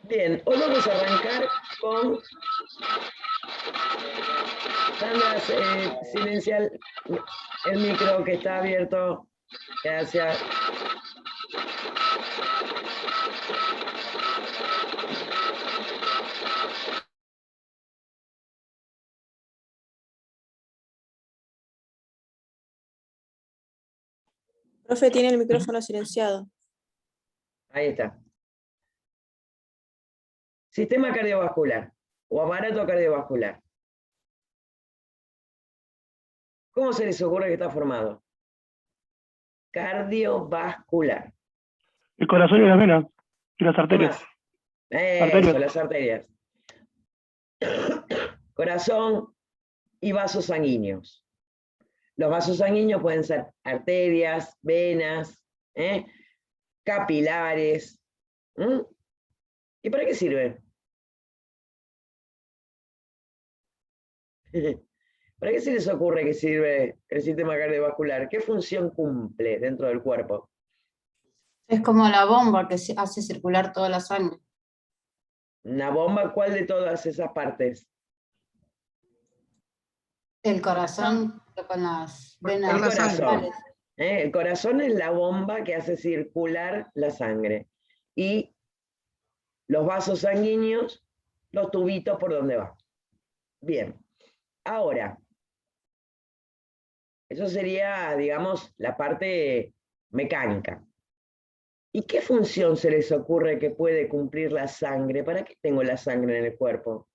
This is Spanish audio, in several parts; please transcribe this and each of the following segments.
Bien, hoy vamos a arrancar con Sandra, silenciar el micro que está abierto. Gracias. Profe, tiene el micrófono silenciado. Ahí está. Sistema cardiovascular o aparato cardiovascular. ¿Cómo se les ocurre que está formado? Cardiovascular. El corazón y las venas y las arterias. Eso, las arterias. Corazón y vasos sanguíneos. Los vasos sanguíneos pueden ser arterias, venas, capilares. ¿Y para qué sirve? ¿Para qué se les ocurre que sirve el sistema cardiovascular? ¿Qué función cumple dentro del cuerpo? Es como la bomba que hace circular toda la sangre. ¿Una bomba? ¿Cuál de todas esas partes? El corazón con las venas. El corazón. centrales. El corazón es la bomba que hace circular la sangre. Y los vasos sanguíneos, los tubitos por donde va. Bien. Ahora, eso sería, digamos, la parte mecánica. ¿Y qué función se les ocurre que puede cumplir la sangre? ¿Para qué tengo la sangre en el cuerpo?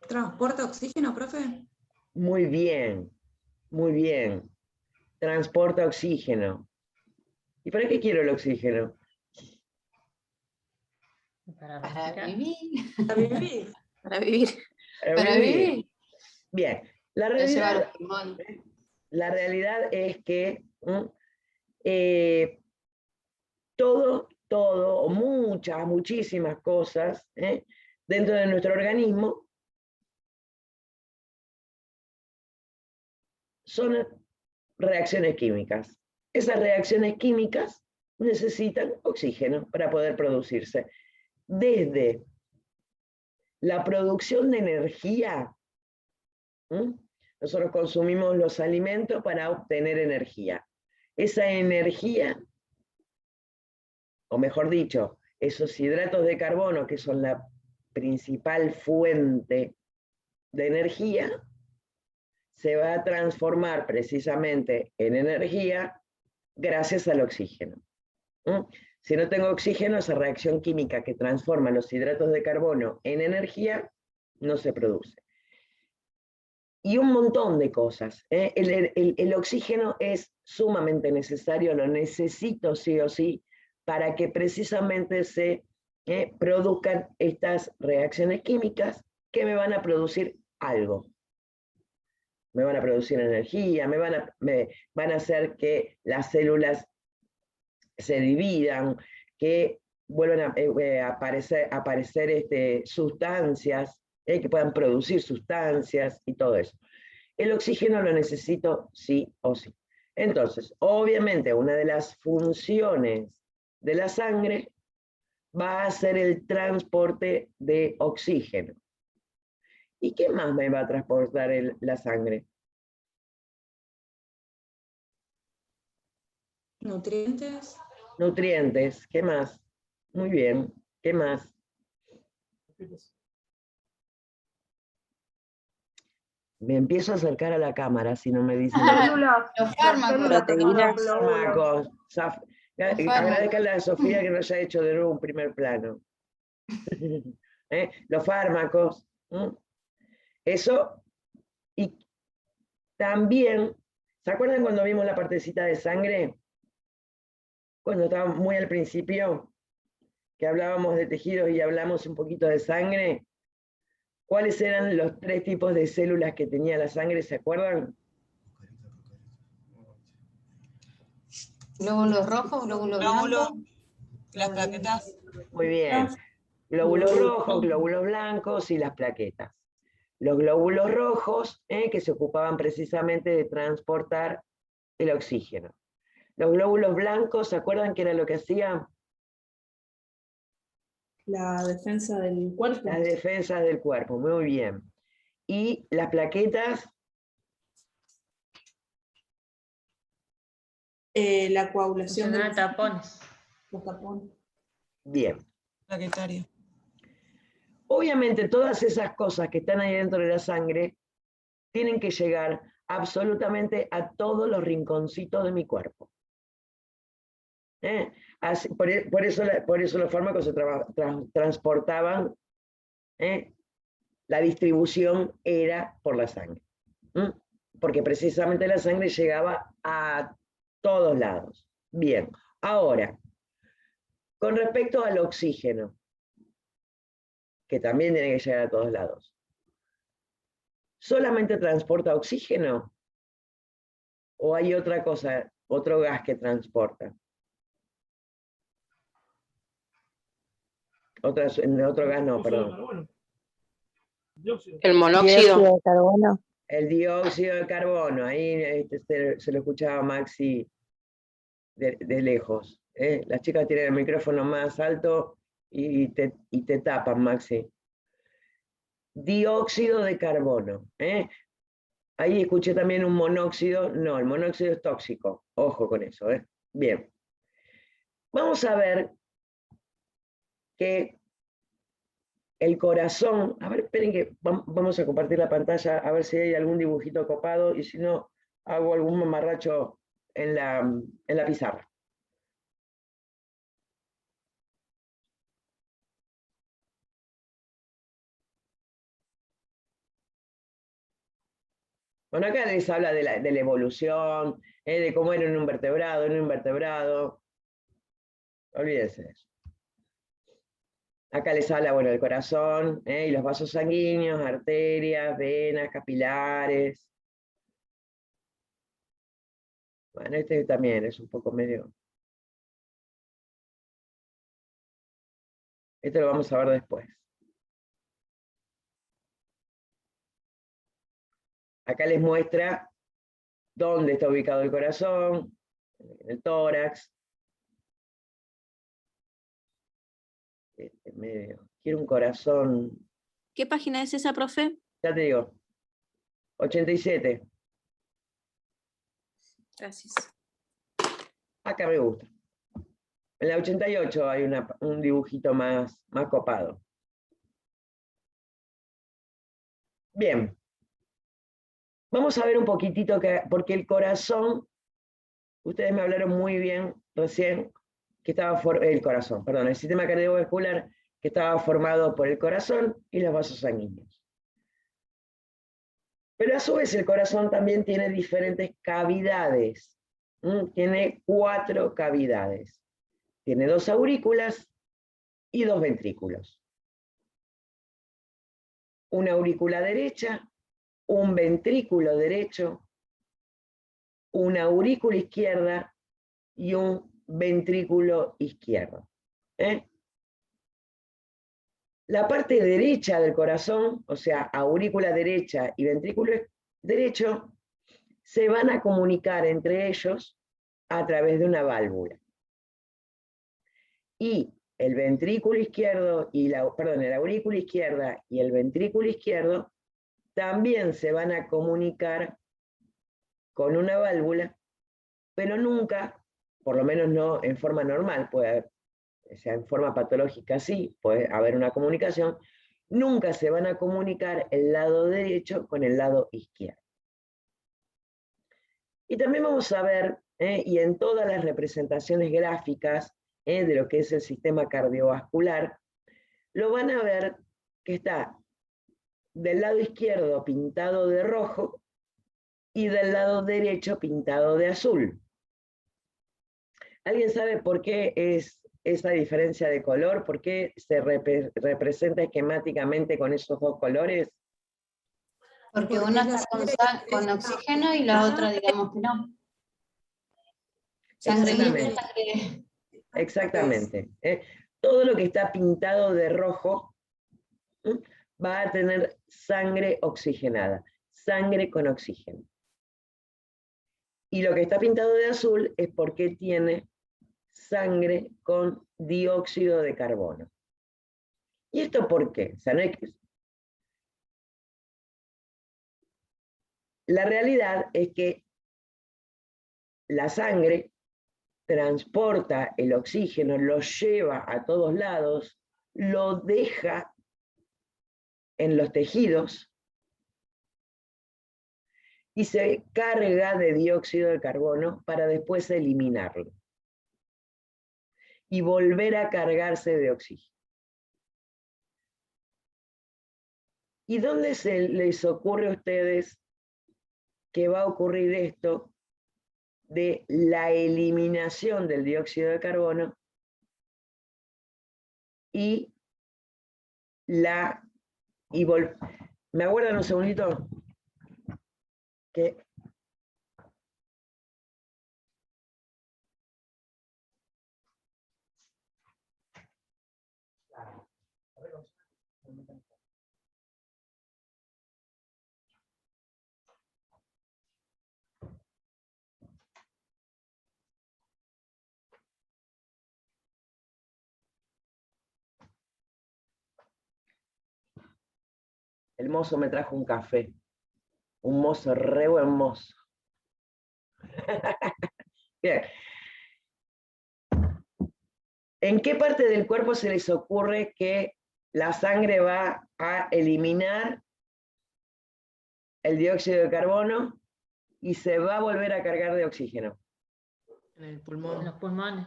¿Transporta oxígeno, profe? Muy bien, muy bien. Transporta oxígeno. ¿Y para qué quiero el oxígeno? Para vivir. Para vivir. Para vivir. Para vivir. Bien, la Para llevar realidad, los pulmones. la realidad es que todo, o muchísimas cosas dentro de nuestro organismo son reacciones químicas. Esas reacciones químicas necesitan oxígeno para poder producirse. Desde la producción de energía, nosotros consumimos los alimentos para obtener energía. Esa energía, o mejor dicho, esos hidratos de carbono, que son la principal fuente de energía, se va a transformar precisamente en energía gracias al oxígeno. Si no tengo oxígeno, esa reacción química que transforma los hidratos de carbono en energía no se produce. Y un montón de cosas. El oxígeno es sumamente necesario, lo necesito sí o sí, para que precisamente se produzcan estas reacciones químicas que me van a producir algo. Me van a producir energía, me van a hacer que las células se dividan, que vuelvan a aparecer sustancias, que puedan producir sustancias y todo eso. El oxígeno lo necesito sí o sí. Entonces, obviamente, una de las funciones de la sangre va a ser el transporte de oxígeno. ¿Y qué más me va a transportar la sangre? Nutrientes. Nutrientes, ¿qué más? Muy bien, ¿qué más? Me empiezo a acercar a la cámara si no me dicen. Los fármacos. Proteínas. Fármacos. Agradezcanle a Sofía que nos haya hecho de nuevo un primer plano. Los fármacos. Eso. Y también, ¿se acuerdan cuando vimos la partecita de sangre? Cuando estábamos muy al principio, que hablábamos de tejidos y hablamos un poquito de sangre. ¿Cuáles eran los 3 tipos de células que tenía la sangre? ¿Se acuerdan? Glóbulos rojos, glóbulos blancos. Las plaquetas. Muy bien. Glóbulos rojos, glóbulos blancos y las plaquetas. Los glóbulos rojos, que se ocupaban precisamente de transportar el oxígeno. Los glóbulos blancos, ¿se acuerdan qué era lo que hacía? La defensa del cuerpo. Las defensas del cuerpo, muy bien. Y las plaquetas, La coagulación de Funcionar tapones. los tapones. bien. Plaquetaria. Obviamente todas esas cosas que están ahí dentro de la sangre tienen que llegar absolutamente a todos los rinconcitos de mi cuerpo. Por eso los fármacos se transportaban, la distribución era por la sangre. Porque precisamente la sangre llegaba a todos lados. Bien, ahora, con respecto al oxígeno, que también tiene que llegar a todos lados, ¿solamente transporta oxígeno? ¿O hay otra cosa, otro gas que transporta? Otro gas no, perdón. El monóxido. Dióxido de carbono. El dióxido de carbono, ahí se lo escuchaba Maxi de lejos. Las chicas tienen el micrófono más alto y te tapan, Maxi. Dióxido de carbono. Ahí escuché también un monóxido. No, el monóxido es tóxico. Ojo con eso. Bien. Vamos a ver que el corazón, a ver, esperen que vamos a compartir la pantalla, a ver si hay algún dibujito copado, y si no, hago algún mamarracho en la pizarra. Bueno, acá les habla de la evolución, de cómo era un invertebrado, un invertebrado. Olvídense de eso. Acá les habla, bueno, del corazón, y los vasos sanguíneos, arterias, venas, capilares. Bueno, este también es un poco medio... Esto lo vamos a ver después. Acá les muestra dónde está ubicado el corazón, en el tórax. Medio. Quiero un corazón, ¿Qué página es esa, profe? ya te digo, 87. Gracias. Acá me gusta. En la 88 hay un dibujito más copado. Bien. Vamos a ver un poquitito, porque el corazón, ustedes me hablaron muy bien recién, que estaba el sistema cardiovascular, que estaba formado por el corazón y los vasos sanguíneos. Pero a su vez el corazón también tiene diferentes cavidades. Tiene 4 cavidades. Tiene 2 aurículas y 2 ventrículos. Una aurícula derecha, un ventrículo derecho, una aurícula izquierda y un ventrículo izquierdo. La parte derecha del corazón, o sea, aurícula derecha y ventrículo derecho, se van a comunicar entre ellos a través de una válvula. Y el ventrículo izquierdo y la aurícula izquierda y el ventrículo izquierdo también se van a comunicar con una válvula, pero nunca, por lo menos no en forma normal, puede haber, o sea, en forma patológica sí, puede haber una comunicación, nunca se van a comunicar el lado derecho con el lado izquierdo. Y también vamos a ver, y en todas las representaciones gráficas de lo que es el sistema cardiovascular, lo van a ver que está del lado izquierdo pintado de rojo y del lado derecho pintado de azul. ¿Alguien sabe por qué es esa diferencia de color? ¿Por qué se representa esquemáticamente con esos 2 colores? Porque una está con oxígeno y la otra, digamos que no. Sangre limpia, sangre... Exactamente. Todo lo que está pintado de rojo va a tener sangre oxigenada, sangre con oxígeno. Y lo que está pintado de azul es porque tiene sangre con dióxido de carbono. ¿Y esto por qué? O sea, no hay que... La realidad es que la sangre transporta el oxígeno, lo lleva a todos lados, lo deja en los tejidos y se carga de dióxido de carbono para después eliminarlo y volver a cargarse de oxígeno. ¿Y dónde se les ocurre a ustedes que va a ocurrir esto de la eliminación del dióxido de carbono y la... ¿Me acuerdan un segundito? Que el mozo me trajo un café, un mozo, re buen mozo. Bien. ¿En qué parte del cuerpo se les ocurre que la sangre va a eliminar el dióxido de carbono y se va a volver a cargar de oxígeno? En el En pulmón. los pulmones.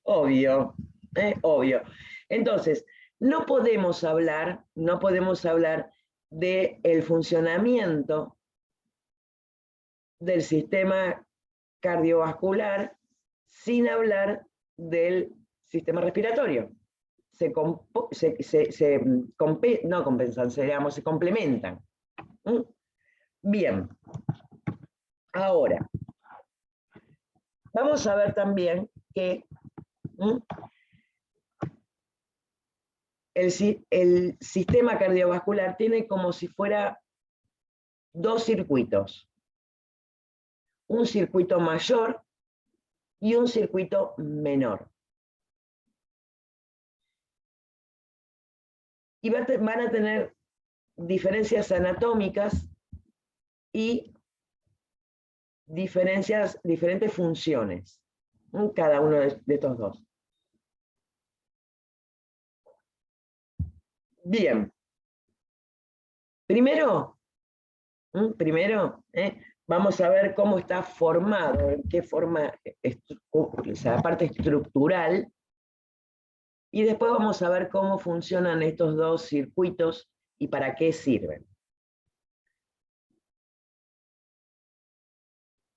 Obvio, obvio. Entonces, no podemos hablar del funcionamiento del sistema cardiovascular sin hablar del sistema respiratorio. Se complementan. ¿Mm? Bien. Ahora, vamos a ver también que el sistema cardiovascular tiene como si fuera dos circuitos. Un circuito mayor y un circuito menor. Y van a tener diferencias anatómicas y diferentes funciones, cada uno de estos dos. Bien. Primero, vamos a ver cómo está formado, en qué forma, la parte estructural, y después vamos a ver cómo funcionan estos dos circuitos y para qué sirven.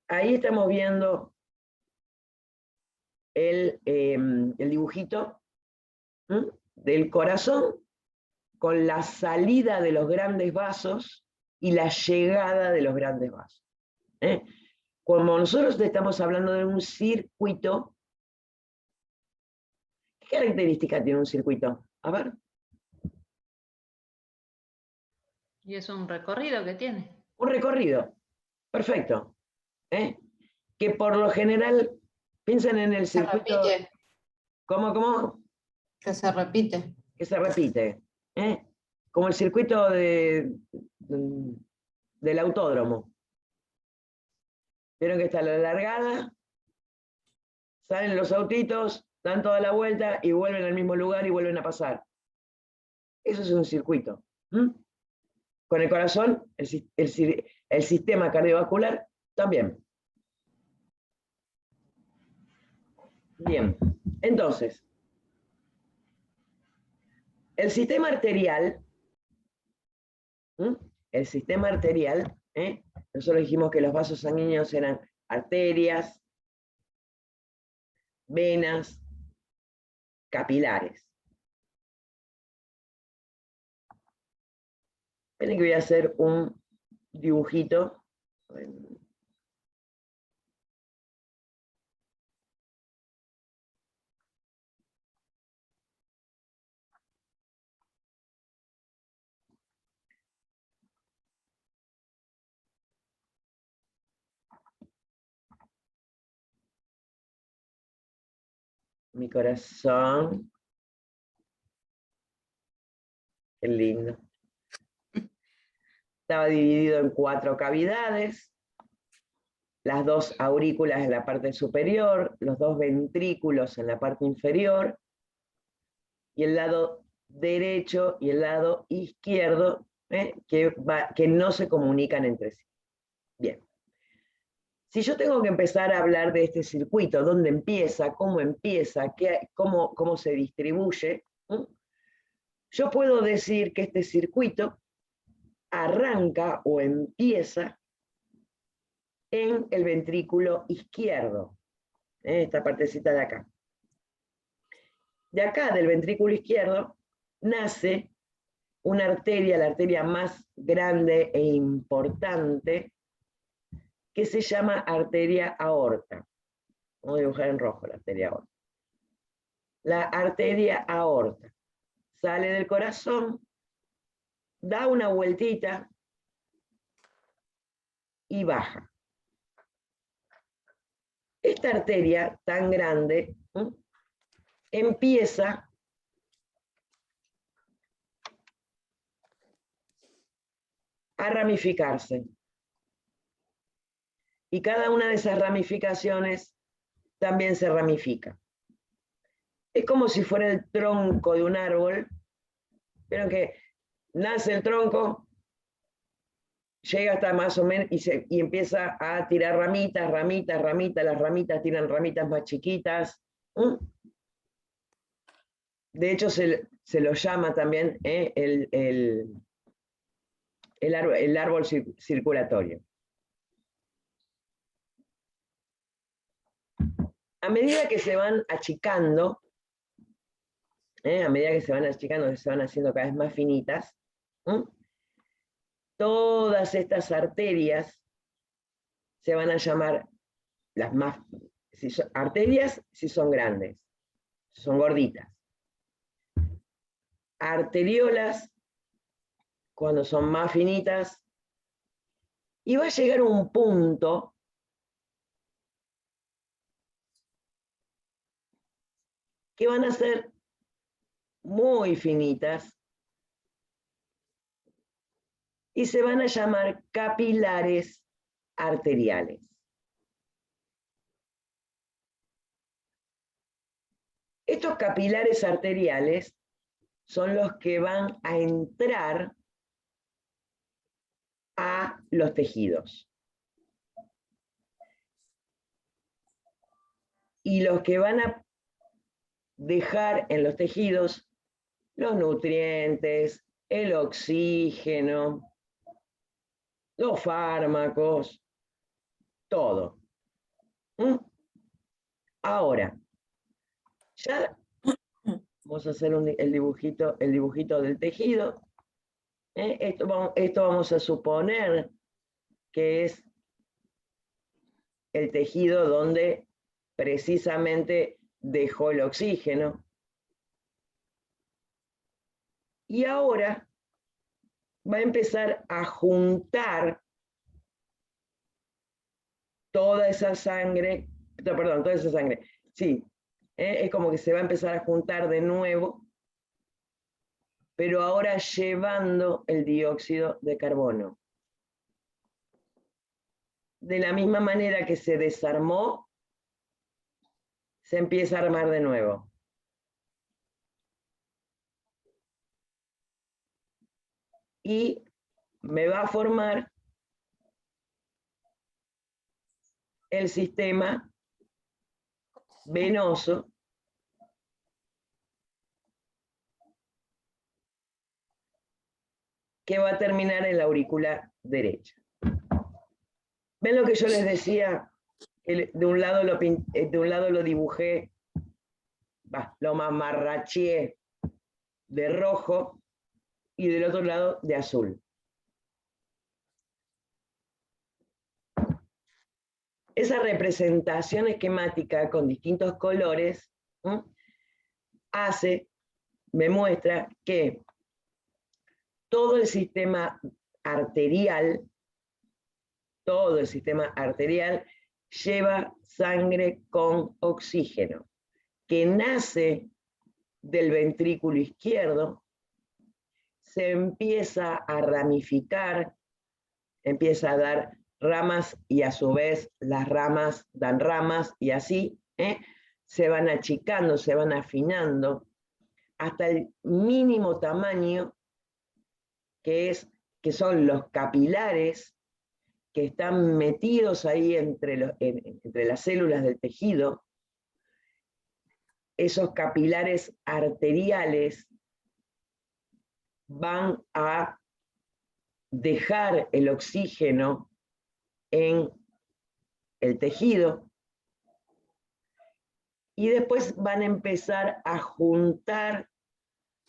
Ahí estamos viendo el dibujito del corazón con la salida de los grandes vasos y la llegada de los grandes vasos. Como nosotros estamos hablando de un circuito, ¿qué característica tiene un circuito? A ver. Y es un recorrido que tiene. Un recorrido. Perfecto. Que por lo general, piensan en el Se circuito... repite. ¿Cómo? Que se repite. Que se repite. Como el circuito del autódromo. Vieron que está la largada, salen los autitos, dan toda la vuelta y vuelven al mismo lugar y vuelven a pasar. Eso es un circuito. Con el corazón, el sistema cardiovascular también. Bien, entonces, el sistema arterial, nosotros dijimos que los vasos sanguíneos eran arterias, venas, capilares. Esperen que voy a hacer un dibujito. Mi corazón. Qué lindo. Estaba dividido en 4 cavidades, las 2 aurículas en la parte superior, los 2 ventrículos en la parte inferior, y el lado derecho y el lado izquierdo, que no se comunican entre sí. Bien. Si yo tengo que empezar a hablar de este circuito, dónde empieza, cómo se distribuye, yo puedo decir que este circuito arranca o empieza en el ventrículo izquierdo, esta partecita de acá. De acá, del ventrículo izquierdo, nace una arteria, la arteria más grande e importante, que se llama arteria aorta. Vamos a dibujar en rojo la arteria aorta. La arteria aorta sale del corazón, da una vueltita y baja. Esta arteria tan grande empieza a ramificarse. Y cada una de esas ramificaciones también se ramifica. Es como si fuera el tronco de un árbol, pero que nace el tronco, llega hasta más o menos y empieza a tirar ramitas, las ramitas tiran ramitas más chiquitas. De hecho, se lo llama también el árbol circulatorio. A medida que se van achicando, que se van haciendo cada vez más finitas, todas estas arterias se van a llamar las más, arterias si son grandes, son gorditas. Arteriolas cuando son más finitas, y va a llegar un punto que van a ser muy finitas y se van a llamar capilares arteriales. Estos capilares arteriales son los que van a entrar a los tejidos. Y los que van a dejar en los tejidos los nutrientes, el oxígeno, los fármacos, todo. Ahora, ya vamos a hacer el dibujito del tejido. Esto vamos a suponer que es el tejido donde precisamente dejó el oxígeno. Y ahora va a empezar a juntar toda esa sangre, sí, es como que se va a empezar a juntar de nuevo, pero ahora llevando el dióxido de carbono. De la misma manera que se desarmó, se empieza a armar de nuevo. Y me va a formar el sistema venoso que va a terminar en la aurícula derecha. ¿Ven lo que yo les decía? De un lado lo dibujé, lo mamarracheé de rojo y del otro lado de azul. Esa representación esquemática con distintos colores me muestra que todo el sistema arterial lleva sangre con oxígeno. que nace del ventrículo izquierdo, se empieza a ramificar, empieza a dar ramas y a su vez las ramas dan ramas y así se van achicando, se van afinando hasta el mínimo tamaño que son los capilares que están metidos ahí entre las células del tejido. Esos capilares arteriales van a dejar el oxígeno en el tejido y después van a empezar a juntar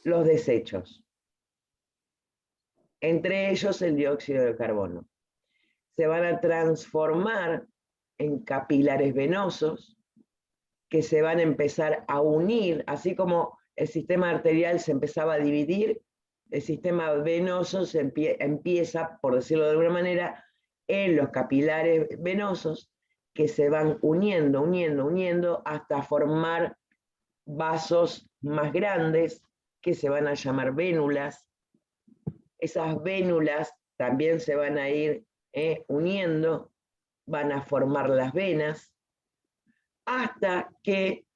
los desechos, entre ellos el dióxido de carbono. Se van a transformar en capilares venosos que se van a empezar a unir, así como el sistema arterial se empezaba a dividir, el sistema venoso se empieza, por decirlo de alguna manera, en los capilares venosos que se van uniendo, uniendo, hasta formar vasos más grandes que se van a llamar vénulas. Esas vénulas también se van a ir uniendo, van a formar las venas, hasta que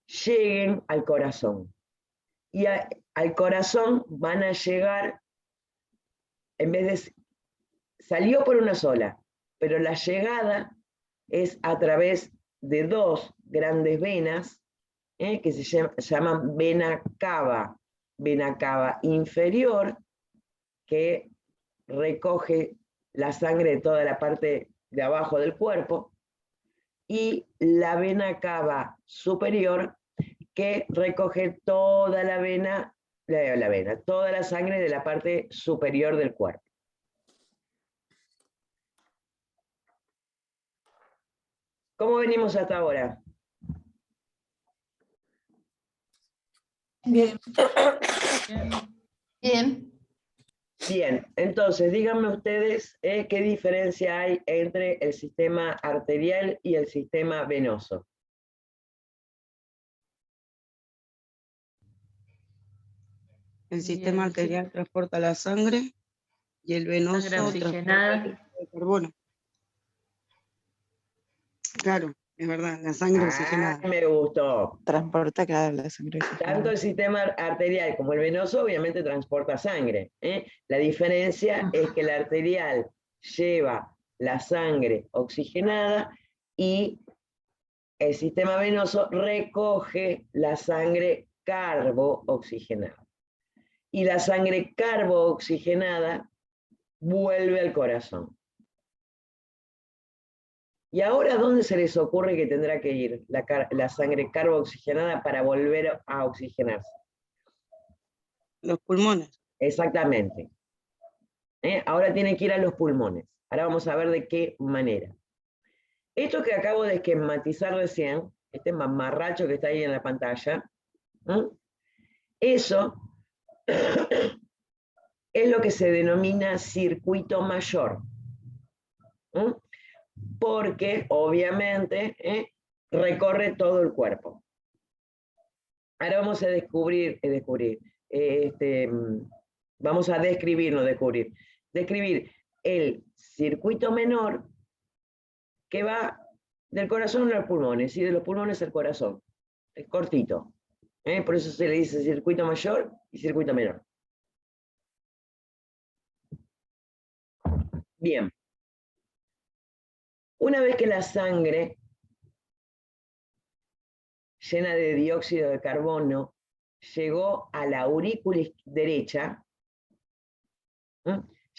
lleguen al corazón. Y al corazón van a llegar, en vez de, salió por una sola, pero la llegada es a través de dos grandes venas, que se llaman vena cava inferior, que recoge la sangre de toda la parte de abajo del cuerpo, y la vena cava superior, que recoge toda la vena, toda la sangre de la parte superior del cuerpo. ¿Cómo venimos hasta ahora? Bien. Bien. Bien, entonces díganme ustedes qué diferencia hay entre el sistema arterial y el sistema venoso. El sistema arterial transporta la sangre y el venoso Sangre oxigenada. transporta el dióxido de carbono. Claro, es verdad, la sangre oxigenada. Me gustó. Transporta, claro, la sangre oxigenada. Tanto el sistema arterial como el venoso obviamente transporta sangre. La diferencia es que el arterial lleva la sangre oxigenada y el sistema venoso recoge la sangre carbooxigenada. Y la sangre carbooxigenada vuelve al corazón. ¿Y ahora dónde se les ocurre que tendrá que ir la sangre carbooxigenada para volver a oxigenarse? Los pulmones. Exactamente. Ahora tiene que ir a los pulmones. Ahora vamos a ver de qué manera. Esto que acabo de esquematizar recién, este mamarracho que está ahí en la pantalla, eso es lo que se denomina circuito mayor. Porque obviamente recorre todo el cuerpo. Ahora vamos a describir el circuito menor que va del corazón a los pulmones y de los pulmones al corazón. Es cortito. Por eso se le dice circuito mayor y circuito menor. Bien. Una vez que la sangre llena de dióxido de carbono llegó a la aurícula derecha,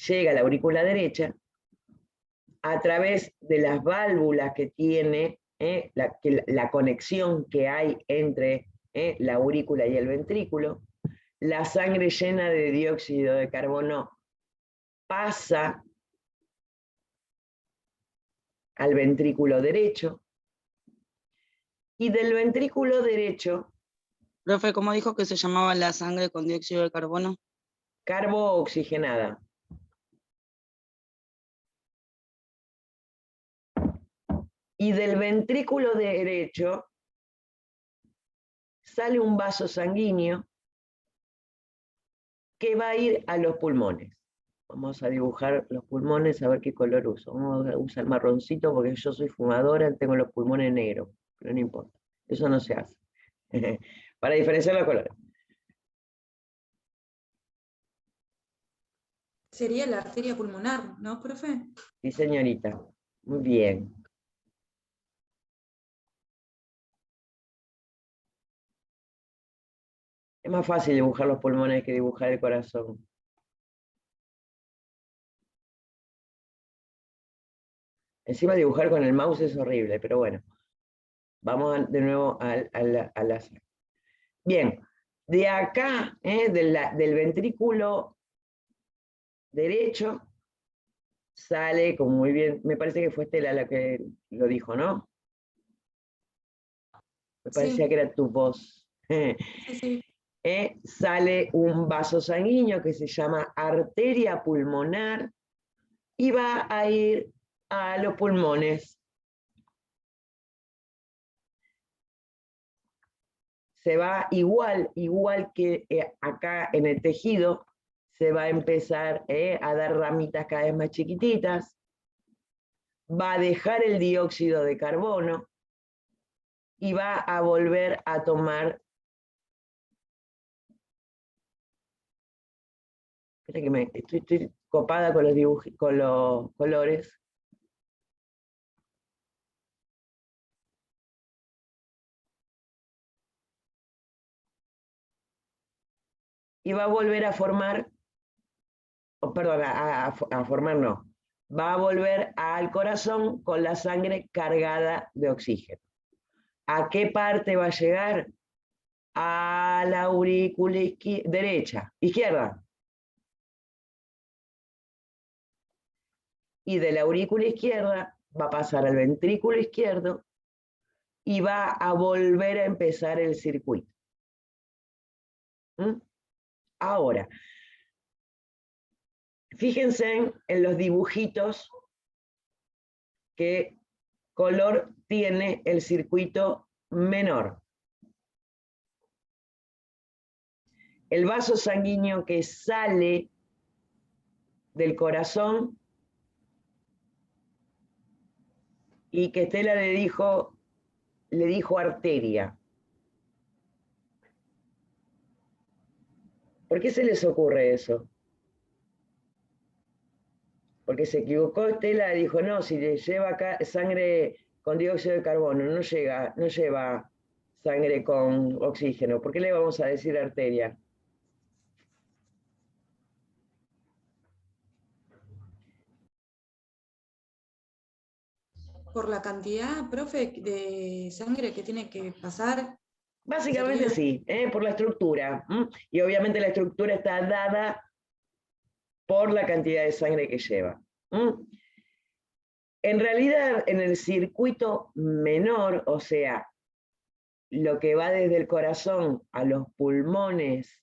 llega a la aurícula derecha, a través de las válvulas que tiene, la conexión que hay entre la aurícula y el ventrículo, la sangre llena de dióxido de carbono pasa al ventrículo derecho, y del ventrículo derecho... Profe, ¿cómo dijo que se llamaba la sangre con dióxido de carbono? Carbooxigenada. Y del ventrículo derecho sale un vaso sanguíneo que va a ir a los pulmones. Vamos a dibujar los pulmones, a ver qué color uso. Vamos a usar marroncito porque yo soy fumadora, tengo los pulmones negros, pero no importa, eso no se hace. Para diferenciar los colores. Sería la arteria pulmonar, ¿no, profe? Sí, señorita. Muy bien. Es más fácil dibujar los pulmones que dibujar el corazón. Encima dibujar con el mouse es horrible, pero bueno. Vamos de nuevo al azar. Bien, de acá, del ventrículo derecho, sale, como muy bien, me parece que fue Estela la que lo dijo, ¿no? Me parecía Sí. que era tu voz. Sí. Sale un vaso sanguíneo que se llama arteria pulmonar y va a ir a los pulmones. Se va igual que acá en el tejido, se va a empezar a dar ramitas cada vez más chiquititas, va a dejar el dióxido de carbono y va a volver a tomar. Espera que estoy copada con los dibujos, con los colores. Y va a volver a formar, perdón, a formar no, va a volver al corazón con la sangre cargada de oxígeno. ¿A qué parte va a llegar? A la aurícula izquierda. Y de la aurícula izquierda va a pasar al ventrículo izquierdo y va a volver a empezar el circuito. Ahora, fíjense en los dibujitos qué color tiene el circuito menor. El vaso sanguíneo que sale del corazón y que Estela le dijo arteria. ¿Por qué se les ocurre eso? Porque se equivocó Estela y dijo, no, si le lleva acá sangre con dióxido de carbono, no lleva sangre con oxígeno. ¿Por qué le vamos a decir arteria? Por la cantidad, profe, de sangre que tiene que pasar. Básicamente sí, por la estructura. Y obviamente la estructura está dada por la cantidad de sangre que lleva. En realidad, en el circuito menor, o sea, lo que va desde el corazón a los pulmones,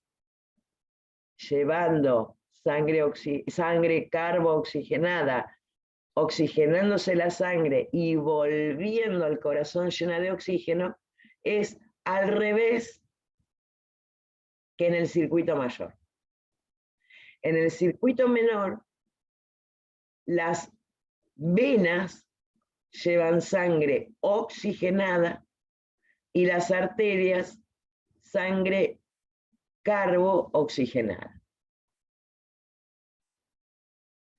llevando sangre carbo-oxigenada, oxigenándose la sangre y volviendo al corazón llena de oxígeno, es al revés que en el circuito mayor. En el circuito menor, las venas llevan sangre oxigenada y las arterias sangre carbo-oxigenada.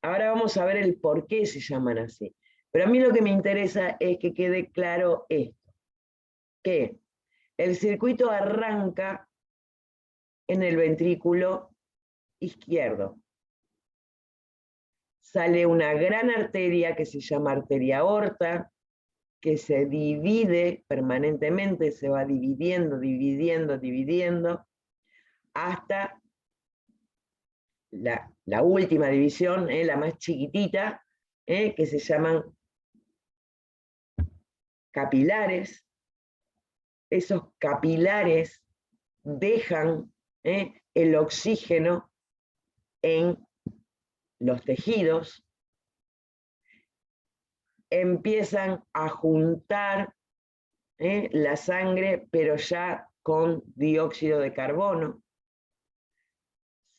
Ahora vamos a ver el por qué se llaman así. Pero a mí lo que me interesa es que quede claro esto, que el circuito arranca en el ventrículo izquierdo. Sale una gran arteria que se llama arteria aorta, que se divide permanentemente, se va dividiendo, hasta la última división, la más chiquitita, que se llaman capilares. Esos capilares dejan el oxígeno en los tejidos, empiezan a juntar la sangre, pero ya con dióxido de carbono,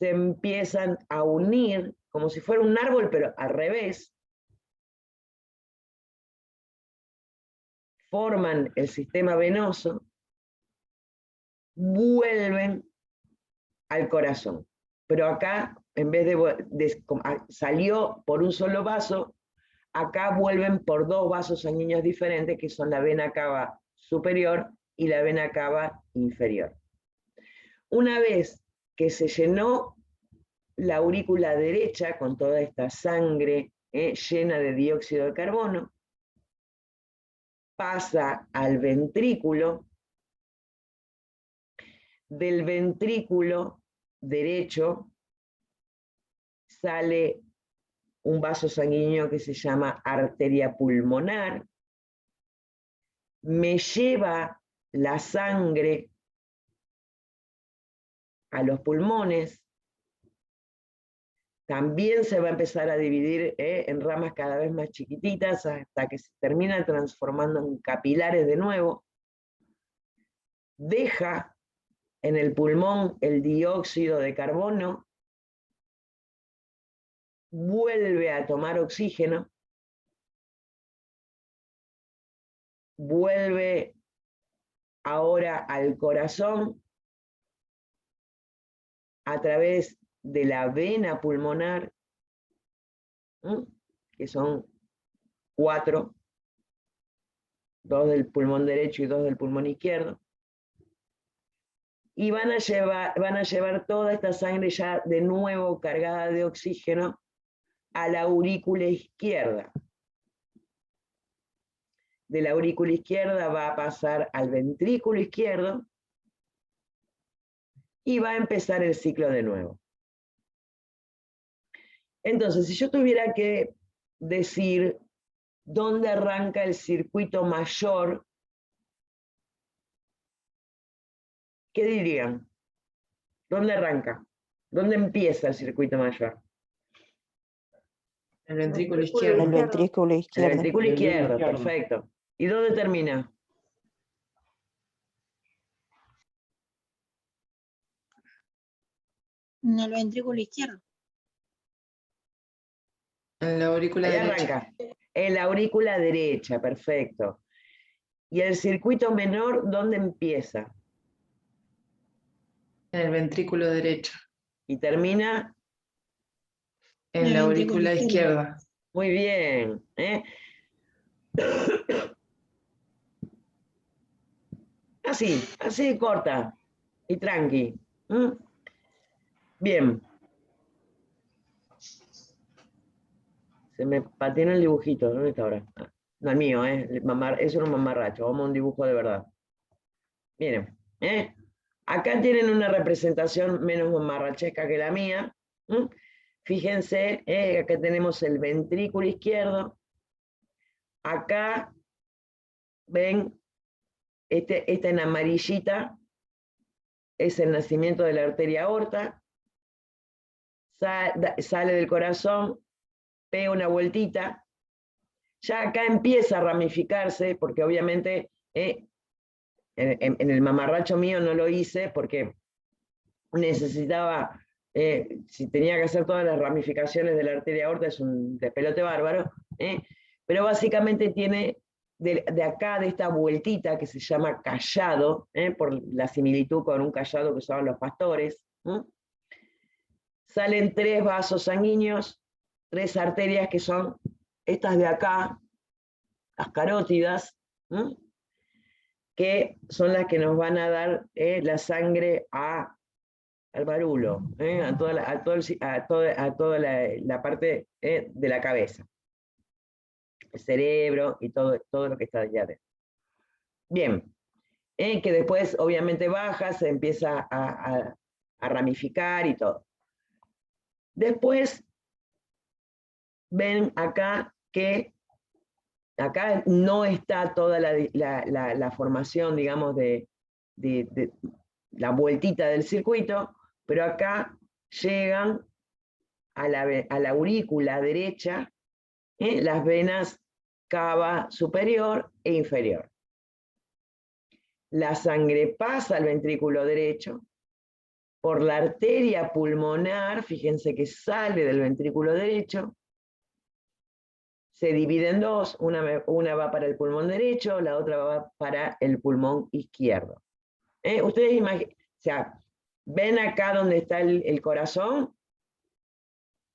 se empiezan a unir como si fuera un árbol, pero al revés, forman el sistema venoso, vuelven al corazón. Pero acá, en vez salió por un solo vaso, acá vuelven por dos vasos sanguíneos diferentes, que son la vena cava superior y la vena cava inferior. Una vez que se llenó la aurícula derecha con toda esta sangre llena de dióxido de carbono, pasa al ventrículo. Del ventrículo derecho sale un vaso sanguíneo que se llama arteria pulmonar, me lleva la sangre a los pulmones, también se va a empezar a dividir en ramas cada vez más chiquititas hasta que se termina transformando en capilares de nuevo, deja en el pulmón el dióxido de carbono, vuelve a tomar oxígeno, vuelve ahora al corazón a través de la vena pulmonar, que son 4, 2 del pulmón derecho y 2 del pulmón izquierdo, y van a llevar toda esta sangre ya de nuevo cargada de oxígeno a la aurícula izquierda. De la aurícula izquierda va a pasar al ventrículo izquierdo y va a empezar el ciclo de nuevo. Entonces, si yo tuviera que decir dónde arranca el circuito mayor, ¿qué dirían? ¿Dónde arranca? ¿Dónde empieza el circuito mayor? El ventrículo izquierdo. El ventrículo El izquierdo. ventrículo izquierdo, perfecto. ¿Y dónde termina? En el ventrículo izquierdo. En la aurícula Ahí derecha. arranca. En la aurícula derecha, perfecto. ¿Y el circuito menor dónde empieza? En el ventrículo derecho. Y termina. En la aurícula izquierda. Muy bien. Así de corta y tranqui. Bien. Se me patina el dibujito. ¿Dónde está ahora? No, el mío, eso era un mamarracho. Vamos a un dibujo de verdad. Miren, acá tienen una representación menos mamarrachesca que la mía. Fíjense, acá tenemos el ventrículo izquierdo. Acá, ven, esta en amarillita es el nacimiento de la arteria aorta. Sale del corazón, pega una vueltita. Ya acá empieza a ramificarse, porque obviamente en el mamarracho mío no lo hice, porque necesitaba, si tenía que hacer todas las ramificaciones de la arteria aorta, es un despelote bárbaro, pero básicamente tiene de acá, de esta vueltita que se llama cayado, por la similitud con un cayado que usaban los pastores, salen 3 vasos sanguíneos, 3 arterias que son estas de acá, las carótidas, que son las que nos van a dar la sangre al barulo, a toda la parte de la cabeza, el cerebro y todo lo que está allá adentro. Bien, que después obviamente baja, se empieza a ramificar y todo. Después ven acá que acá no está toda la formación, digamos, de la vueltita del circuito, pero acá llegan a la aurícula derecha las venas cava superior e inferior. la sangre pasa al ventrículo derecho, por la arteria pulmonar, fíjense que sale del ventrículo derecho, se divide en dos, una va para el pulmón derecho, la otra va para el pulmón izquierdo. Ustedes imaginen, o sea, ven acá donde está el corazón,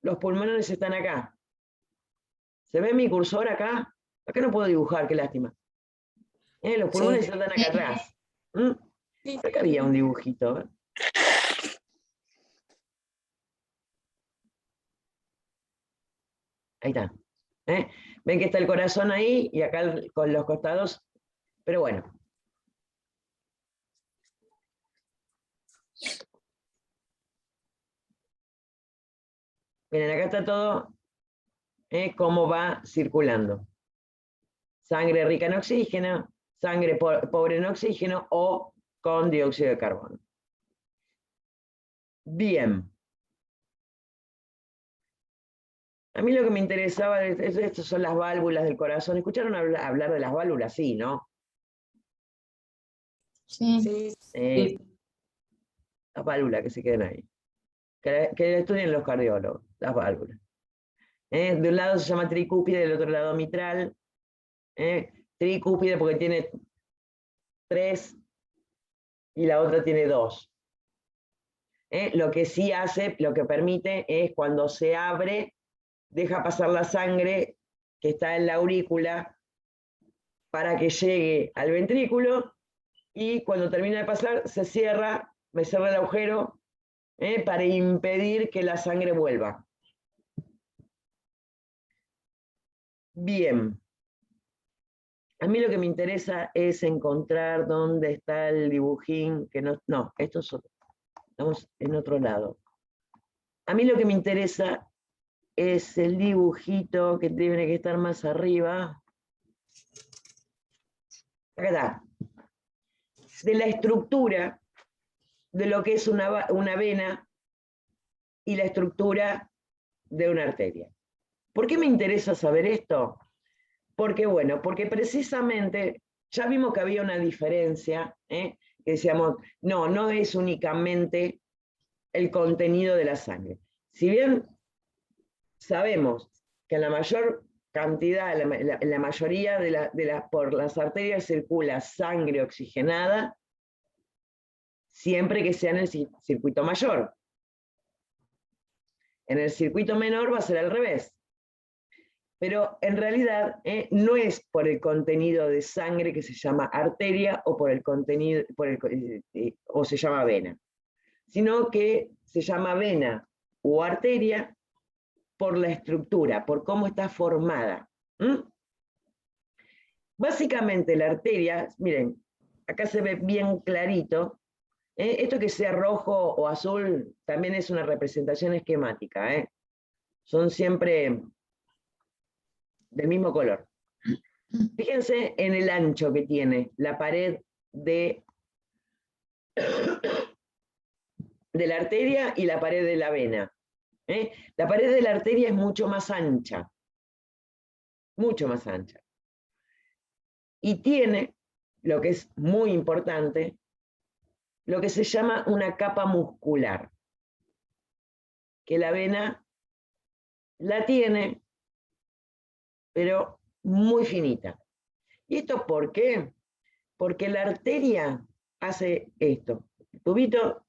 los pulmones están acá. ¿Se ve mi cursor acá? Acá no puedo dibujar, qué lástima. Los pulmones están acá atrás. Acá había un dibujito. Ahí está. Ven que está el corazón ahí y acá con los costados, pero bueno. Miren, acá está todo cómo va circulando. Sangre rica en oxígeno, sangre pobre en oxígeno o con dióxido de carbono. Bien. A mí lo que me interesaba, estas son las válvulas del corazón. ¿Escucharon hablar de las válvulas? Sí, ¿no? Sí. Las válvulas que se quedan ahí. Que estudien los cardiólogos, las válvulas. De un lado se llama tricúpide, del otro lado mitral. Tricúpide porque tiene 3 y la otra tiene 2. Lo que sí hace, lo que permite es cuando se abre, deja pasar la sangre que está en la aurícula para que llegue al ventrículo y cuando termina de pasar se cierra, me cierra el agujero para impedir que la sangre vuelva. Bien. A mí lo que me interesa es encontrar dónde está el dibujín, que no, esto es otro. Estamos en otro lado. A mí lo que me interesa es el dibujito que tiene que estar más arriba. Acá está. De la estructura de lo que es una vena y la estructura de una arteria. ¿Por qué me interesa saber esto? Porque, bueno, porque precisamente ya vimos que había una diferencia, que decíamos, no es únicamente el contenido de la sangre. Si bien sabemos que en la mayor cantidad, en la mayoría por las arterias circula sangre oxigenada, siempre que sea en el circuito mayor. En el circuito menor va a ser al revés. Pero en realidad no es por el contenido de sangre que se llama arteria o por el contenido, o se llama vena, sino que se llama vena o arteria por la estructura, por cómo está formada. Básicamente la arteria, miren, acá se ve bien clarito, esto que sea rojo o azul también es una representación esquemática, son siempre del mismo color. Fíjense en el ancho que tiene la pared de la arteria y la pared de la vena. La pared de la arteria es mucho más ancha. Mucho más ancha. Y tiene, lo que es muy importante, lo que se llama una capa muscular. Que la vena la tiene, pero muy finita. ¿Y esto por qué? Porque la arteria hace esto. El tubito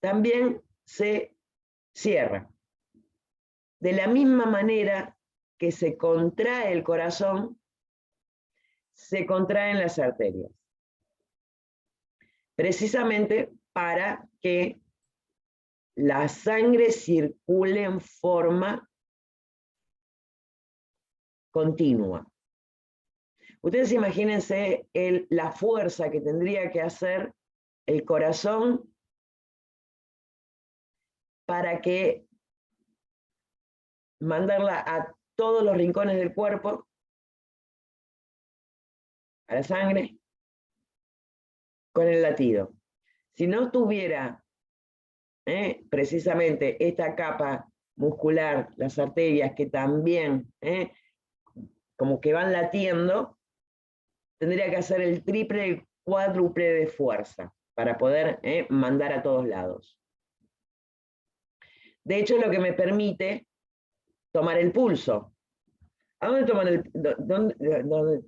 también se cierra. De la misma manera que se contrae el corazón, se contraen las arterias. Precisamente para que la sangre circule en forma continua. Ustedes imagínense la fuerza que tendría que hacer el corazón para que mandarla a todos los rincones del cuerpo, a la sangre, con el latido. Si no tuviera precisamente esta capa muscular, las arterias que también como que van latiendo, tendría que hacer el triple, el cuádruple de fuerza para poder mandar a todos lados. De hecho, es lo que me permite tomar el pulso. ¿A dónde toman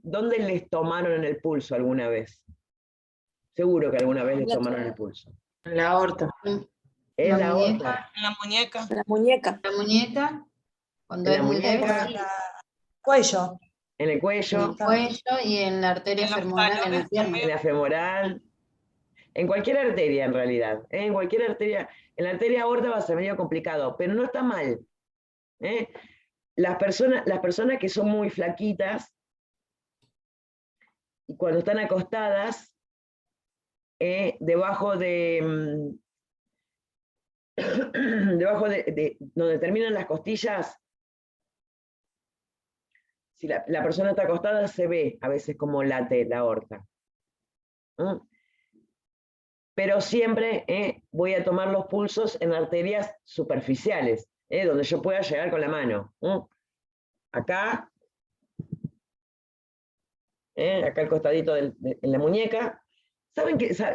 dónde les tomaron en el pulso alguna vez? Seguro que alguna vez les tomaron el pulso. En la aorta. En La la muñeca. aorta. La muñeca. La muñeca. La muñeca, cuando En es la muy leve, muñeca. sí, Cuello. En el en cuello, el cuello y en la arteria En los femoral en la talones pierna. en la femoral, en cualquier arteria en realidad. En cualquier arteria, en la arteria aorta va a ser medio complicado, pero no está mal. Las personas que son muy flaquitas, y cuando están acostadas, debajo de donde terminan las costillas, si la persona está acostada se ve a veces como late la aorta. Pero siempre voy a tomar los pulsos en arterias superficiales, donde yo pueda llegar con la mano. Acá, acá al costadito en la muñeca.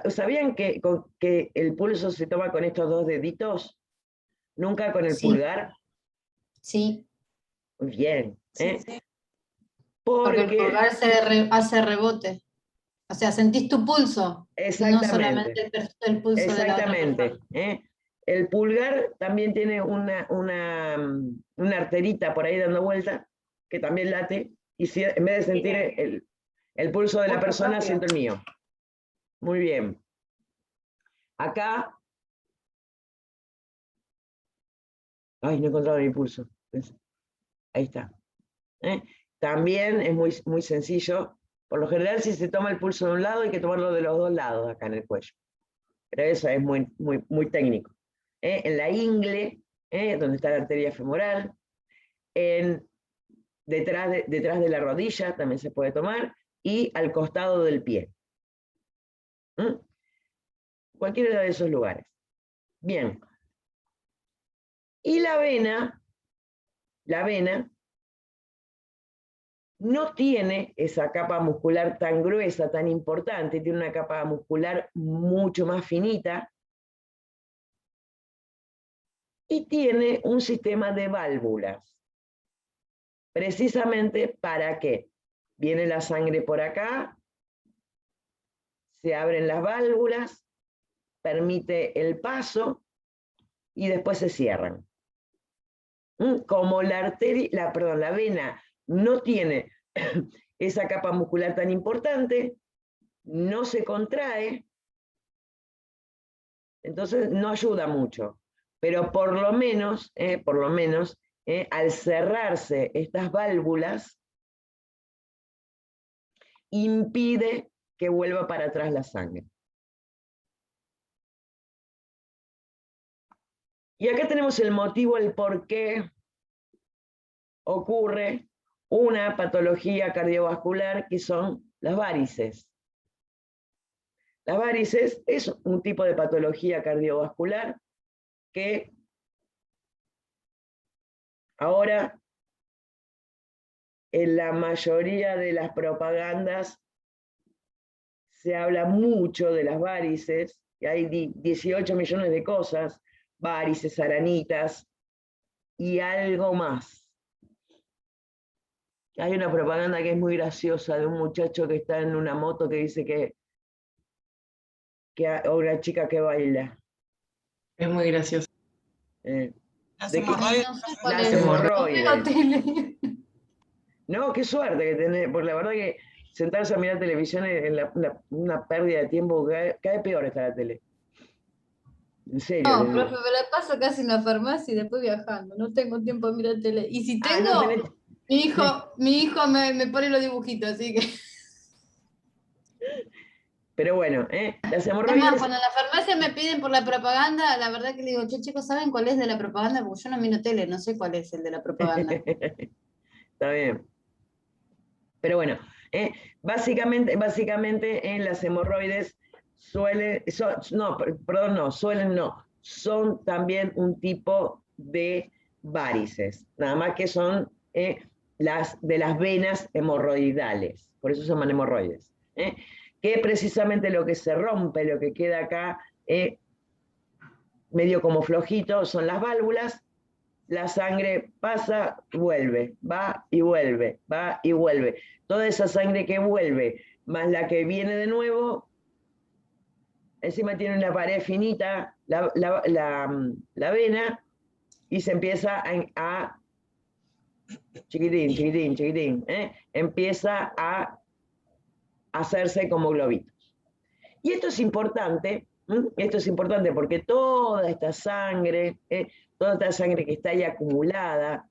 ¿Sabían que el pulso se toma con estos dos deditos? ¿Nunca con el Sí. pulgar? Sí, Muy bien. Sí, sí. porque el Porque, pulgar hace rebote. O sea, sentís tu pulso, no exactamente, solamente el pulso de la otra exactamente. persona. El pulgar también tiene una arterita por ahí dando vuelta, que también late, y si, en vez de sentir el pulso de la persona, siento el mío. Muy bien. Acá. Ay, no he encontrado mi pulso. Ahí está. También es muy sencillo. Por lo general, si se toma el pulso de un lado, hay que tomarlo de los dos lados, acá en el cuello. Pero eso es muy técnico. En la ingle, donde está la arteria femoral, detrás de la rodilla también se puede tomar, y al costado del pie. Cualquiera de esos lugares. Bien. Y la vena no tiene esa capa muscular tan gruesa, tan importante, tiene una capa muscular mucho más finita, y tiene un sistema de válvulas. Precisamente para que viene la sangre por acá, se abren las válvulas, permite el paso, y después se cierran. Como la vena no tiene esa capa muscular tan importante, no se contrae, entonces no ayuda mucho. Pero por lo menos, al cerrarse estas válvulas, impide que vuelva para atrás la sangre. Y acá tenemos el motivo, el por qué ocurre una patología cardiovascular, que son las varices. Las varices es un tipo de patología cardiovascular que ahora en la mayoría de las propagandas se habla mucho de las varices, y hay 18 millones de cosas, varices, aranitas y algo más. Hay una propaganda que es muy graciosa de un muchacho que está en una moto que dice o una chica que baila. Es muy gracioso. Las ¿De qué? hemorroides. No sé cuál Las es. hemorroides. No veo tele. No, qué suerte que tenés, porque la verdad que sentarse a mirar televisión es una pérdida de tiempo, cada peor está la tele. En serio. No, profe, me la paso casi en la farmacia y después viajando. No tengo tiempo de mirar tele. Y si tengo, no tenés- mi hijo me pone los dibujitos, así que. Pero bueno, las Además, hemorroides, cuando en la farmacia me piden por la propaganda, la verdad que le digo, che, chicos, ¿saben cuál es de la propaganda? Porque yo no miro tele, no sé cuál es el de la propaganda. está bien. Pero bueno, básicamente las hemorroides son también un tipo de varices, nada más que son de las venas hemorroidales, por eso se llaman hemorroides, que precisamente lo que se rompe, lo que queda acá, medio como flojito, son las válvulas. La sangre pasa, vuelve, va y vuelve, va y vuelve. Toda esa sangre que vuelve, más la que viene de nuevo, encima tiene una pared finita, la vena, y se empieza a chiquitín, chiquitín, chiquitín, empieza a hacerse como globitos. Y esto es importante porque toda esta sangre que está ahí acumulada,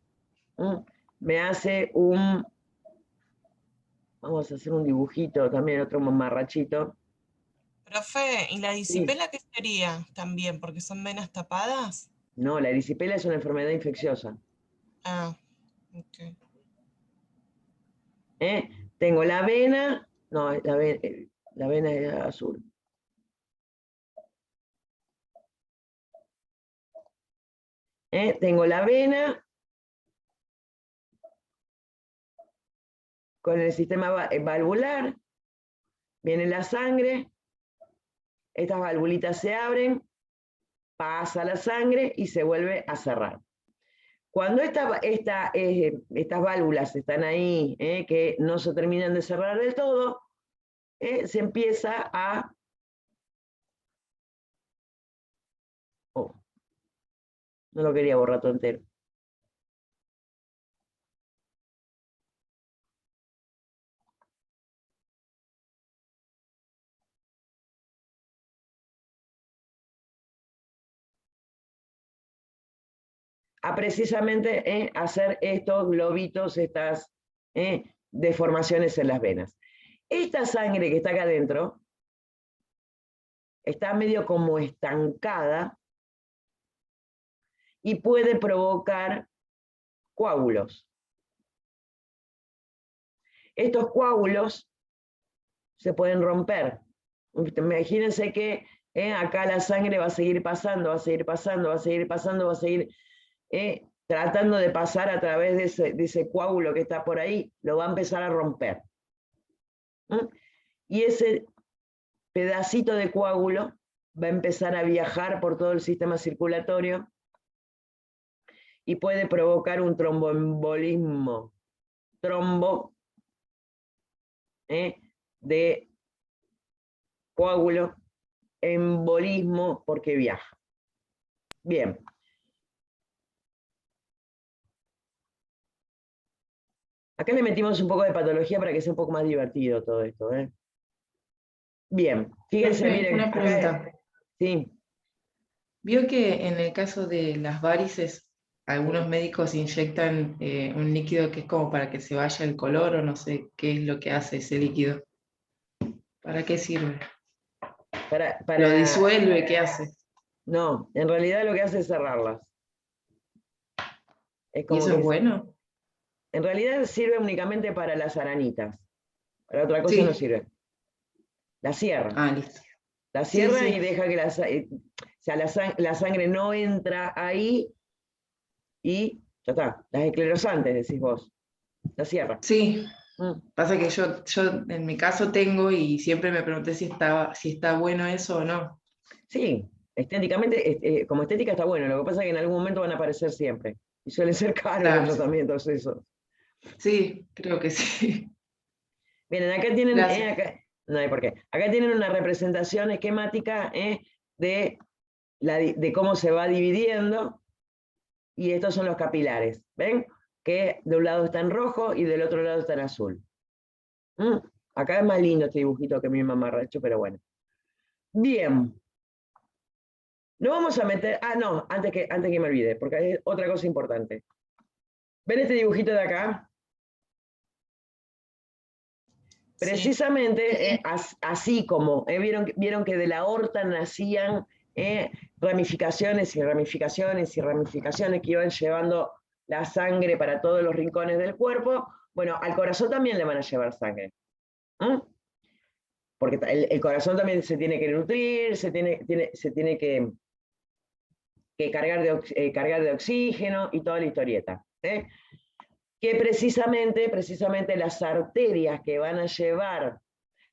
me hace vamos a hacer un dibujito también, otro mamarrachito. Profe, ¿y la disipela qué sería también? ¿Porque son venas tapadas? No, la erisipela es una enfermedad infecciosa. Ah, ok. Tengo la vena, no, la vena es azul. Tengo la vena con el sistema valvular, viene la sangre, estas valvulitas se abren, pasa la sangre y se vuelve a cerrar. Cuando estas válvulas están ahí, que no se terminan de cerrar del todo, se empieza a... Oh, no lo quería borrar todo entero. A precisamente hacer estos globitos, estas deformaciones en las venas. Esta sangre que está acá adentro está medio como estancada y puede provocar coágulos. Estos coágulos se pueden romper. Imagínense que acá la sangre va a seguir pasando, va a seguir pasando, va a seguir pasando, va a seguir tratando de pasar a través de ese coágulo que está por ahí, lo va a empezar a romper. Y ese pedacito de coágulo va a empezar a viajar por todo el sistema circulatorio y puede provocar un tromboembolismo. Trombo de coágulo, embolismo porque viaja. Bien. Acá le metimos un poco de patología para que sea un poco más divertido todo esto. Bien, fíjense, Profe, miren. una pregunta. Sí. Vio que en el caso de las varices, algunos médicos inyectan un líquido que es como para que se vaya el color, o no sé qué es lo que hace ese líquido. ¿Para qué sirve? ¿Lo disuelve? ¿Qué hace? No, en realidad lo que hace es cerrarlas. Es ¿Y como eso es bueno? En realidad sirve únicamente para las aranitas. Para otra cosa Sí. no sirve. La cierra. Ah, listo. La cierra Sí, sí. y deja que la sangre no entra ahí y ya está. Las esclerosantes, decís vos. La cierra. Sí. Pasa que yo en mi caso tengo y siempre me pregunté si está bueno eso o no. Sí, estéticamente, como estética está bueno. Lo que pasa es que en algún momento van a aparecer siempre. Y suelen ser caros Claro. los tratamientos esos. Sí, creo que sí. Miren, acá tienen, Gracias. no hay por qué. Acá tienen una representación esquemática de cómo se va dividiendo, y estos son los capilares. ¿Ven? Que de un lado está en rojo y del otro lado está en azul. Acá es más lindo este dibujito que mi mamá ha hecho, pero bueno. Bien. Lo vamos a meter... Ah, no, antes que me olvide, porque hay otra cosa importante. ¿Ven este dibujito de acá? Precisamente, así como, vieron que de la aorta nacían ramificaciones y ramificaciones y ramificaciones que iban llevando la sangre para todos los rincones del cuerpo. Bueno, al corazón también le van a llevar sangre. Porque el corazón también se tiene que nutrir, se tiene que cargar de oxígeno y toda la historieta. que precisamente las arterias que van a llevar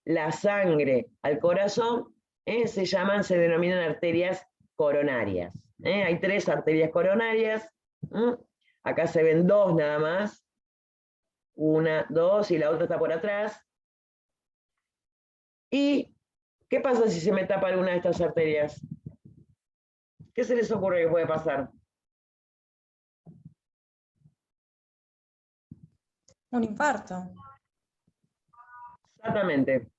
la sangre al corazón se denominan arterias coronarias. Hay 3 arterias coronarias. Acá se ven 2 nada más. 1, 2 y la otra está por atrás. ¿Y qué pasa si se me tapa alguna de estas arterias? ¿Qué se les ocurre que puede pasar? Un infarto. Exactamente.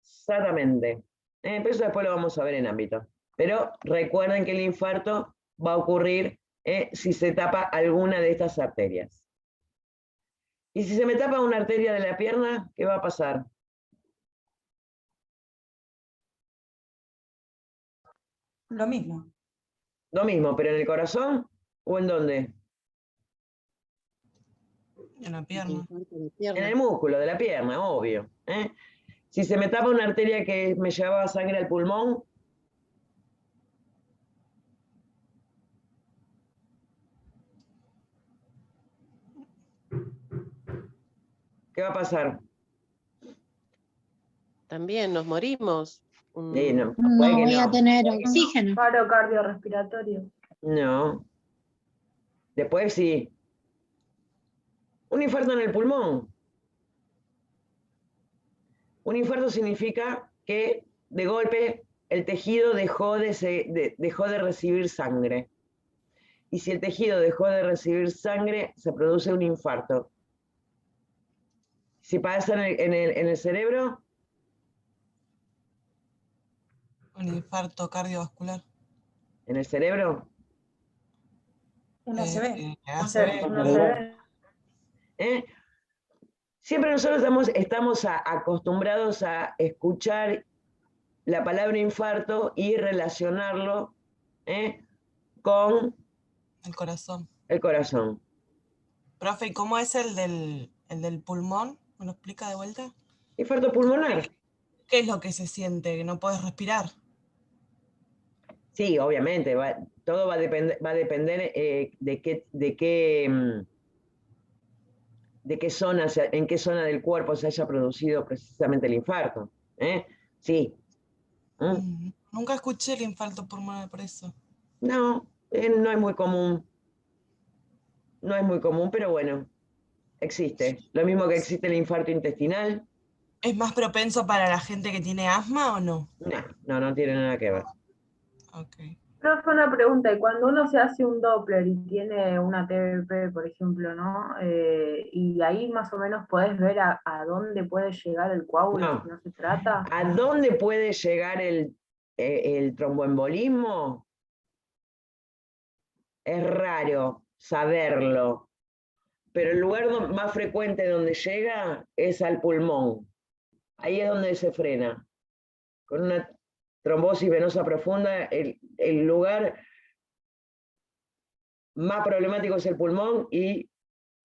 Exactamente. Pero eso después lo vamos a ver en ámbito. Pero recuerden que el infarto va a ocurrir si se tapa alguna de estas arterias. Y si se me tapa una arteria de la pierna, ¿qué va a pasar? Lo mismo. Lo mismo, pero ¿en el corazón o en dónde? En la pierna. En el músculo de la pierna, obvio. Si se me tapa una arteria que me llevaba sangre al pulmón, ¿qué va a pasar? También nos morimos. No, No puede que voy a no. tener oxígeno. Paro cardiorrespiratorio. No. Después sí. Un infarto en el pulmón. Un infarto significa que de golpe el tejido dejó de recibir sangre. Y si el tejido dejó de recibir sangre, se produce un infarto. Si pasa en el cerebro, Un infarto cardiovascular. en el cerebro, Una ACV. ACV. Siempre nosotros estamos acostumbrados a escuchar la palabra infarto y relacionarlo con El corazón. el corazón. Profe, ¿y cómo es el del pulmón? ¿Me lo explica de vuelta? Infarto pulmonar. ¿Qué es lo que se siente? ¿Que no puedes respirar? Sí, obviamente, todo va a depender en qué zona del cuerpo se haya producido precisamente el infarto. Sí. Nunca escuché el infarto pulmonar por eso. No, no es muy común. No es muy común, pero bueno, existe. Lo mismo que existe el infarto intestinal. ¿Es más propenso para la gente que tiene asma o no? No tiene nada que ver. Ok. Profe, una pregunta, y cuando uno se hace un Doppler y tiene una TBP, por ejemplo, ¿no? Y ahí más o menos podés ver a dónde puede llegar el coágulo si no se trata. ¿A dónde puede llegar el tromboembolismo? Es raro saberlo, pero el lugar más frecuente donde llega es al pulmón. Ahí es donde se frena. Con una trombosis venosa profunda, el lugar más problemático es el pulmón y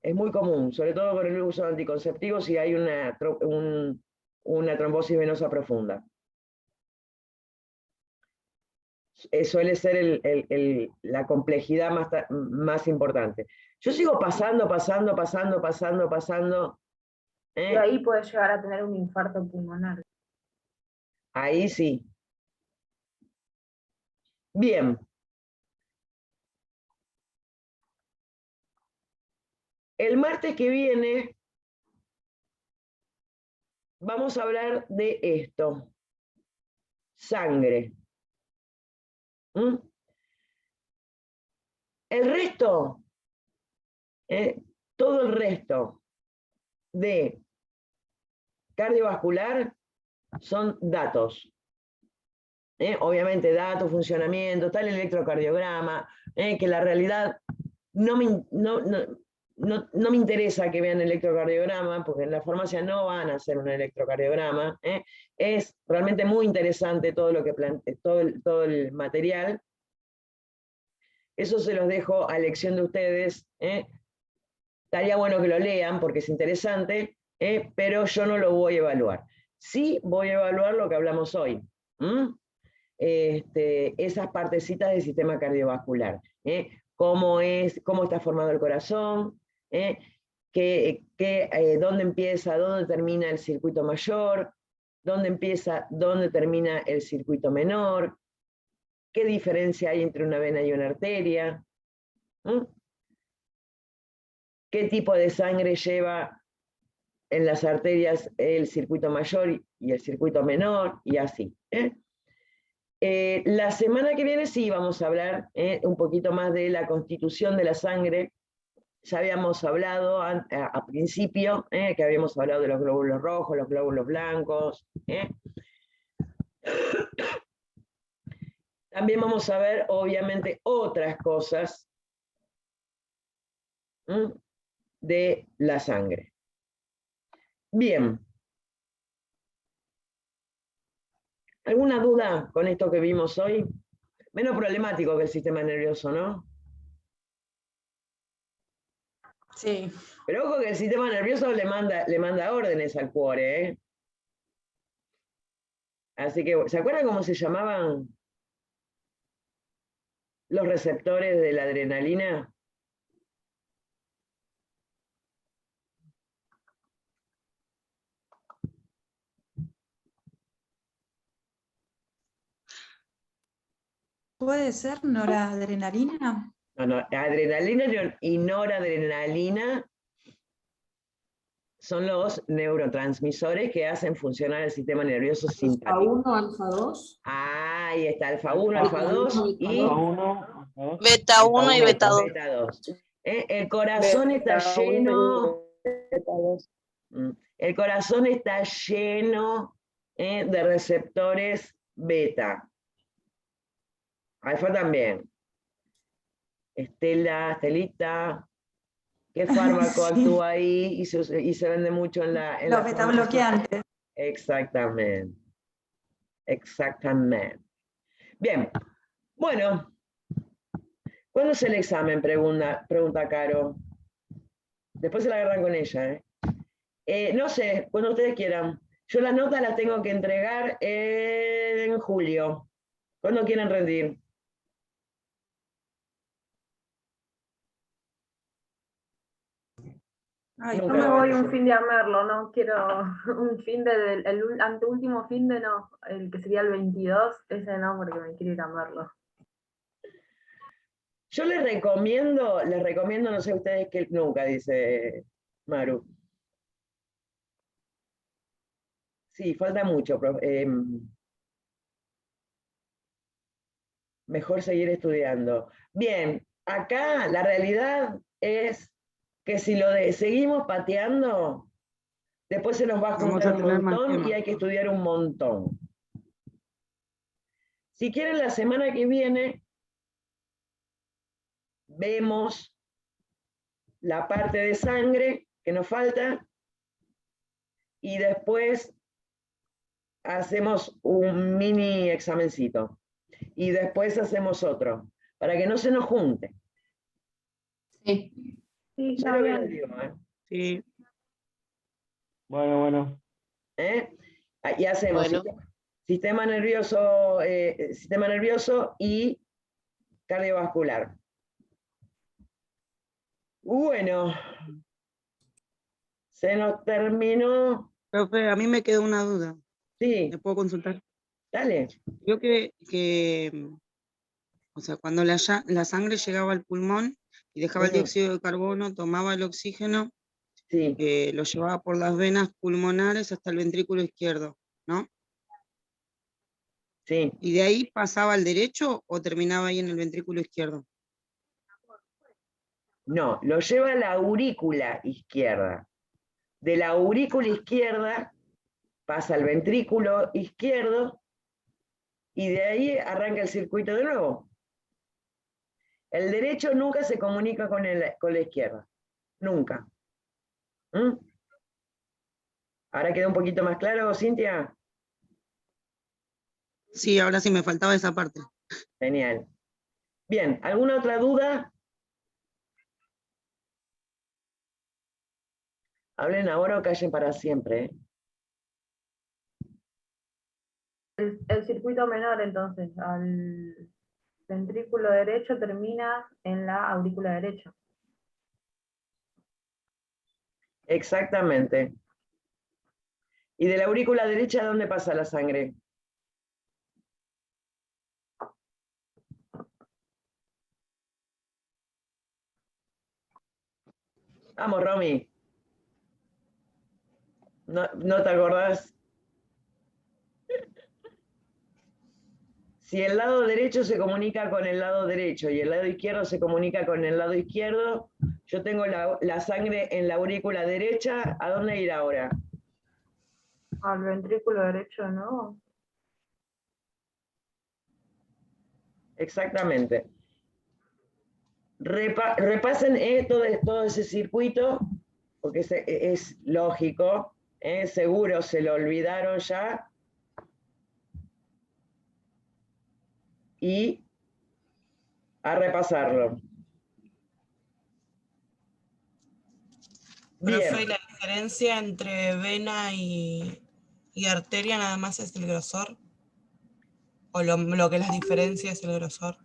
es muy común, sobre todo con el uso de anticonceptivos, si hay una trombosis venosa profunda. Suele ser la complejidad más importante. Yo sigo pasando. Y ahí puede llegar a tener un infarto pulmonar. Ahí sí. Bien. El martes que viene vamos a hablar de esto. Sangre. El resto, todo el resto de cardiovascular son datos. Obviamente datos, funcionamiento, está el electrocardiograma, que la realidad no me interesa que vean el electrocardiograma, porque en la farmacia no van a hacer un electrocardiograma. Es realmente muy interesante todo lo que todo el material. Eso se los dejo a elección de ustedes. Estaría bueno que lo lean porque es interesante, pero yo no lo voy a evaluar. Sí voy a evaluar lo que hablamos hoy. Esas partecitas del sistema cardiovascular. Cómo está formado el corazón, dónde empieza, dónde termina el circuito mayor, dónde empieza, dónde termina el circuito menor, qué diferencia hay entre una vena y una arteria, qué tipo de sangre lleva en las arterias el circuito mayor y el circuito menor, y así. La semana que viene sí vamos a hablar un poquito más de la constitución de la sangre. Ya habíamos hablado a principio, que habíamos hablado de los glóbulos rojos, los glóbulos blancos. También vamos a ver, obviamente, otras cosas de la sangre. Bien. ¿Alguna duda con esto que vimos hoy? Menos problemático que el sistema nervioso, ¿no? Sí. Pero ojo que el sistema nervioso le manda órdenes al cuore, ¿eh? Así que, ¿se acuerdan cómo se llamaban los receptores de la adrenalina? ¿Puede ser noradrenalina? No, adrenalina y noradrenalina son los neurotransmisores que hacen funcionar el sistema nervioso simpático. Alfa 1, alfa 2. Ahí está, alfa 1, alfa 2 y Beta 1 y beta 2. beta 2. El corazón está lleno. El corazón está lleno de receptores beta. Alfa también. Estelita, ¿qué fármaco Sí. actúa ahí y se vende mucho en la... Los betabloqueantes. Exactamente. Exactamente. Bien. Bueno. ¿Cuándo es el examen? Pregunta Caro. Después se la agarran con ella. No sé, cuando ustedes quieran. Yo las notas las tengo que entregar en julio. ¿Cuándo quieren rendir? Ay, Yo Nunca me lo van voy a un hacer. fin de a Merlo, no quiero un fin de, el anteúltimo fin de no, el que sería el 22, ese no, porque me quiero ir a Merlo. Yo les recomiendo, no sé ustedes que nunca, dice Maru. Sí, falta mucho, mejor seguir estudiando. Bien, acá la realidad es que si seguimos pateando, después se nos va a Vamos juntar a un tener más montón y temas. hay que estudiar un montón. Si quieren, la semana que viene vemos la parte de sangre que nos falta y después hacemos un mini examencito y después hacemos otro, para que no se nos junte. Sí. Sí, Ya está lo que les bien. digo, Sí. Bueno. Y hacemos Bueno. sistema nervioso y cardiovascular. Bueno, se nos terminó. Profe, a mí me quedó una duda. Sí, ¿Me puedo consultar? dale. Yo o sea, cuando la sangre llegaba al pulmón y dejaba el dióxido de carbono, tomaba el oxígeno, Sí, lo llevaba por las venas pulmonares hasta el ventrículo izquierdo, ¿no? sí. ¿Y de ahí pasaba al derecho o terminaba ahí en el ventrículo izquierdo? No, lo lleva a la aurícula izquierda. De la aurícula izquierda pasa al ventrículo izquierdo y de ahí arranca el circuito de nuevo. El derecho nunca se comunica con la izquierda. Nunca. ¿Mm? ¿Ahora quedó un poquito más claro, Cintia? Sí, ahora sí me faltaba esa parte. Genial. Bien, ¿alguna otra duda? Hablen ahora o callen para siempre. El circuito menor, entonces, al ventrículo derecho termina en la aurícula derecha. Exactamente. ¿Y de la aurícula derecha a dónde pasa la sangre? Vamos, Romy. ¿No te acordás? Si el lado derecho se comunica con el lado derecho y el lado izquierdo se comunica con el lado izquierdo, yo tengo la sangre en la aurícula derecha, ¿a dónde ir ahora? Al ventrículo derecho, ¿no? Exactamente. Repasen todo ese circuito, porque es lógico, seguro se lo olvidaron ya. Y a repasarlo. Profe, Bien. ¿la diferencia entre vena y arteria nada más es el grosor? ¿O lo que las diferencia es el grosor?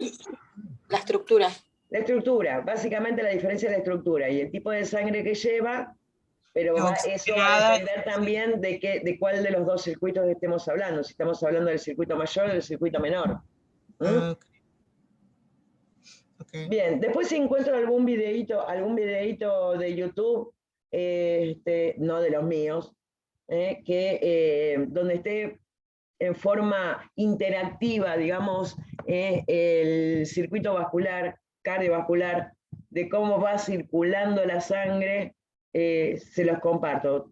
La estructura. La estructura, básicamente la diferencia es la estructura y el tipo de sangre que lleva, pero eso va a depender también de cuál de los dos circuitos estemos hablando, si estamos hablando del circuito mayor o del circuito menor. Okay. Bien, después si encuentro algún videíto de YouTube, no de los míos, donde esté en forma interactiva, digamos, el circuito vascular, cardiovascular, de cómo va circulando la sangre, se los comparto.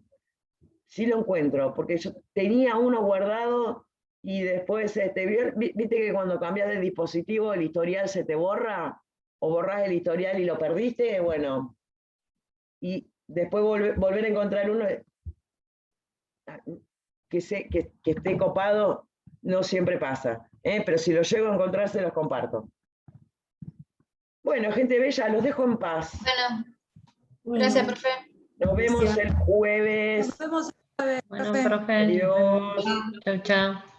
Sí lo encuentro, porque yo tenía uno guardado y después, viste que cuando cambias de dispositivo el historial se te borra, o borrás el historial y lo perdiste, bueno, y después volver a encontrar uno que esté copado, no siempre pasa, pero si lo llego a encontrar se los comparto. Bueno, gente bella, los dejo en paz. Bueno, gracias, profe. Nos vemos el jueves. Nos vemos el jueves, Bueno, profe. profe. Adiós. Chau, chau.